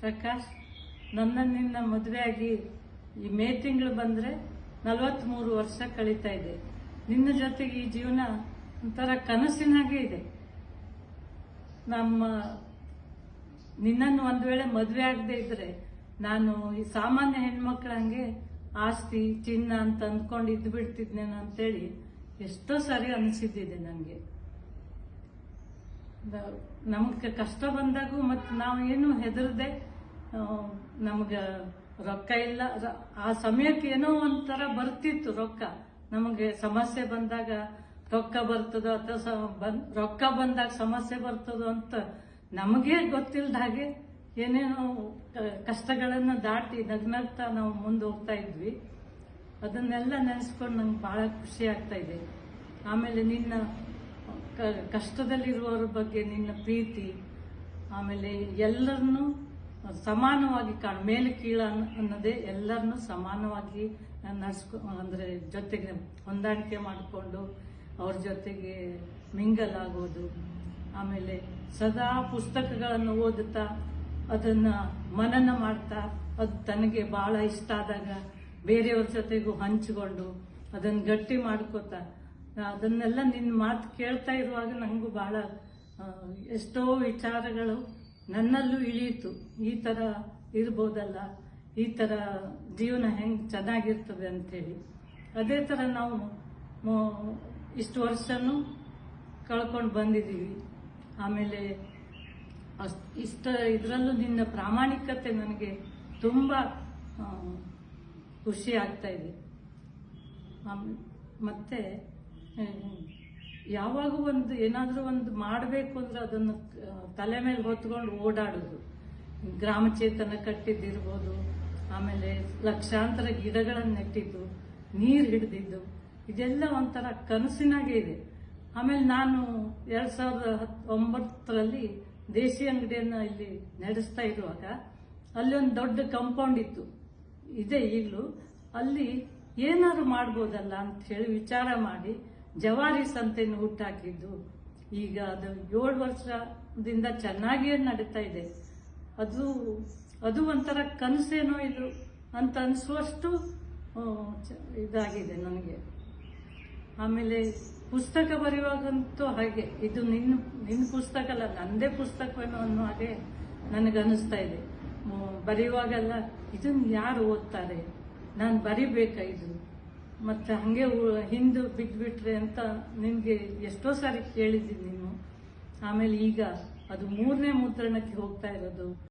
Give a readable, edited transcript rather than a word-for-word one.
ಪ್ರಕಾಶ್, ನಿನ್ನ ಮದುವೆಯಾಗಿ ಈ ಮೇ ತಿಂಗಳು ಬಂದರೆ 43 ವರ್ಷ ಕಳೀತಾ ಇದೆ. ನಿನ್ನ ಜೊತೆಗೆ ಈ ಜೀವನ ಒಂಥರ ಕನಸಿನಾಗೆ ಇದೆ. ನಿನ್ನನ್ನು ಒಂದು ವೇಳೆ ಮದುವೆ ಆಗದೆ ಇದ್ರೆ ನಾನು ಈ ಸಾಮಾನ್ಯ ಹೆಣ್ಮಕ್ಳಂಗೆ ಆಸ್ತಿ ಚಿನ್ನ ಅಂತ ಅಂದ್ಕೊಂಡು ಇದ್ದು ಬಿಡ್ತಿದ್ನೇನೋ ಅಂತೇಳಿ ಎಷ್ಟೋ ಸಾರಿ ಅನಿಸಿದ್ದಿದೆ ನನಗೆ. ನಮಗೆ ಕಷ್ಟ ಬಂದಾಗೂ ಮತ್ತು ನಾವು ಏನು ಹೆದರದೆ, ನಮ್ಗೆ ರೊಕ್ಕ ಇಲ್ಲ, ಆ ಸಮಯಕ್ಕೆ ಏನೋ ಒಂಥರ ಬರ್ತಿತ್ತು ರೊಕ್ಕ. ನಮಗೆ ಸಮಸ್ಯೆ ಬಂದಾಗ ರೊಕ್ಕ ಬರ್ತದೋ ಅಥವಾ ರೊಕ್ಕ ಬಂದಾಗ ಸಮಸ್ಯೆ ಬರ್ತದೋ ಅಂತ ನಮಗೆ ಗೊತ್ತಿಲ್ಲದ ಹಾಗೆ ಏನೇನೋ ಕಷ್ಟಗಳನ್ನು ದಾಟಿ ನಗ್ನಗ್ತಾ ನಾವು ಮುಂದೆ ಹೋಗ್ತಾ ಇದ್ವಿ. ಅದನ್ನೆಲ್ಲ ನೆನೆಸ್ಕೊಂಡು ನಂಗೆ ಬಹಳ ಖುಷಿ ಆಗ್ತಾ ಇದೆ. ಆಮೇಲೆ ನಿನ್ನ ಕಷ್ಟದಲ್ಲಿರುವವ್ರ ಬಗ್ಗೆ ನಿನ್ನ ಪ್ರೀತಿ, ಆಮೇಲೆ ಎಲ್ಲರನ್ನೂ ಸಮಾನವಾಗಿ ಮೇಲೆ ಕೀಳ ಅನ್ನೋದೇ ಎಲ್ಲರನ್ನೂ ಸಮಾನವಾಗಿ ಅಂದರೆ ಜೊತೆಗೆ ಹೊಂದಾಣಿಕೆ ಮಾಡಿಕೊಂಡು ಅವ್ರ ಜೊತೆಗೆ ಮಿಂಗಲ್ ಆಗೋದು. ಆಮೇಲೆ ಸದಾ ಪುಸ್ತಕಗಳನ್ನು ಓದುತ್ತಾ ಅದನ್ನು ಮನನ ಮಾಡ್ತಾ ಅದು ತನಗೆ ಭಾಳ ಇಷ್ಟ ಆದಾಗ ಬೇರೆಯವ್ರ ಜೊತೆಗೂ ಹಂಚಿಕೊಂಡು ಅದನ್ನು ಗಟ್ಟಿ ಮಾಡ್ಕೋತಾ ಅದನ್ನೆಲ್ಲ ನಿನ್ನ ಮಾತು ಕೇಳ್ತಾ ಇರುವಾಗ ನನಗೂ ಭಾಳ ಎಷ್ಟೋ ವಿಚಾರಗಳು ನನ್ನಲ್ಲೂ ಇಳಿಯಿತು. ಈ ಥರ ಇರ್ಬೋದಲ್ಲ, ಈ ಥರ ಜೀವನ ಹೆಂಗೆ ಚೆನ್ನಾಗಿರ್ತದೆ ಅಂಥೇಳಿ. ಅದೇ ಥರ ನಾವು ಇಷ್ಟು ವರ್ಷನೂ ಕಳ್ಕೊಂಡು ಬಂದಿದ್ದೀವಿ. ಆಮೇಲೆ ಇದರಲ್ಲೂ ನಿನ್ನ ಪ್ರಾಮಾಣಿಕತೆ ನನಗೆ ತುಂಬ ಖುಷಿ ಆಗ್ತಾ ಇದೆ. ಮತ್ತೆ ಯಾವಾಗ ಏನಾದರೂ ಒಂದು ಮಾಡಬೇಕು ಅಂದ್ರೆ ಅದನ್ನು ತಲೆ ಮೇಲೆ ಹೊತ್ಕೊಂಡು ಓಡಾಡೋದು. ಗ್ರಾಮ ಚೇತನ ಕಟ್ಟಿದ್ದಿರ್ಬೋದು, ಆಮೇಲೆ ಲಕ್ಷಾಂತರ ಗಿಡಗಳನ್ನು ನೆಟ್ಟಿದ್ದು, ನೀರು ಹಿಡಿದಿದ್ದು, ಇದೆಲ್ಲ ಒಂಥರ ಕನಸಿನಾಗೆ ಇದೆ. ಆಮೇಲೆ ನಾನು 2019ರಲ್ಲಿ ದೇಶಿ ಅಂಗಡಿಯನ್ನು ಇಲ್ಲಿ ನಡೆಸ್ತಾ ಇರುವಾಗ ಅಲ್ಲಿ ಒಂದು ದೊಡ್ಡ ಕಾಂಪೌಂಡ್ ಇತ್ತು, ಇದೆ ಈಗಲೂ. ಅಲ್ಲಿ ಏನಾದ್ರು ಮಾಡ್ಬೋದಲ್ಲ ಅಂತ ಹೇಳಿ ವಿಚಾರ ಮಾಡಿ ಜವಾರಿ ಸಂತೆಯನ್ನು ಹುಟ್ಟಾಕಿದ್ದು. ಈಗ ಅದು 7 ವರ್ಷದಿಂದ ಚೆನ್ನಾಗಿಯೇ ನಡೀತಾ ಇದೆ. ಅದು ಒಂಥರ ಕನಸೇನೋ ಇದು ಅಂತ ಅನಿಸುವಷ್ಟು ಇದಾಗಿದೆ ನನಗೆ. ಆಮೇಲೆ ಪುಸ್ತಕ ಬರೆಯುವಾಗಂತೂ ಹಾಗೆ, ಇದು ನಿನ್ನ ಪುಸ್ತಕ ಅಲ್ಲ, ನನ್ನದೇ ಪುಸ್ತಕವೇನೋ ಅನ್ನೋ ಹಾಗೆ ನನಗನ್ನಿಸ್ತಾ ಇದೆ. ಬರೆಯುವಾಗೆಲ್ಲ ಇದನ್ನು ಯಾರು ಓದ್ತಾರೆ, ನಾನು ಬರಿಬೇಕಾ ಇದು, ಮತ್ತು ಹಾಗೆ ಹಿಂದೆ ಬಿದ್ದುಬಿಟ್ರೆ ಅಂತ ನಿನಗೆ ಎಷ್ಟೋ ಸಾರಿ ಕೇಳಿದ್ದೀನಿ ನೀನು. ಆಮೇಲೆ ಈಗ ಅದು 3ನೇ ಮುದ್ರಣಕ್ಕೆ ಹೋಗ್ತಾ ಇರೋದು.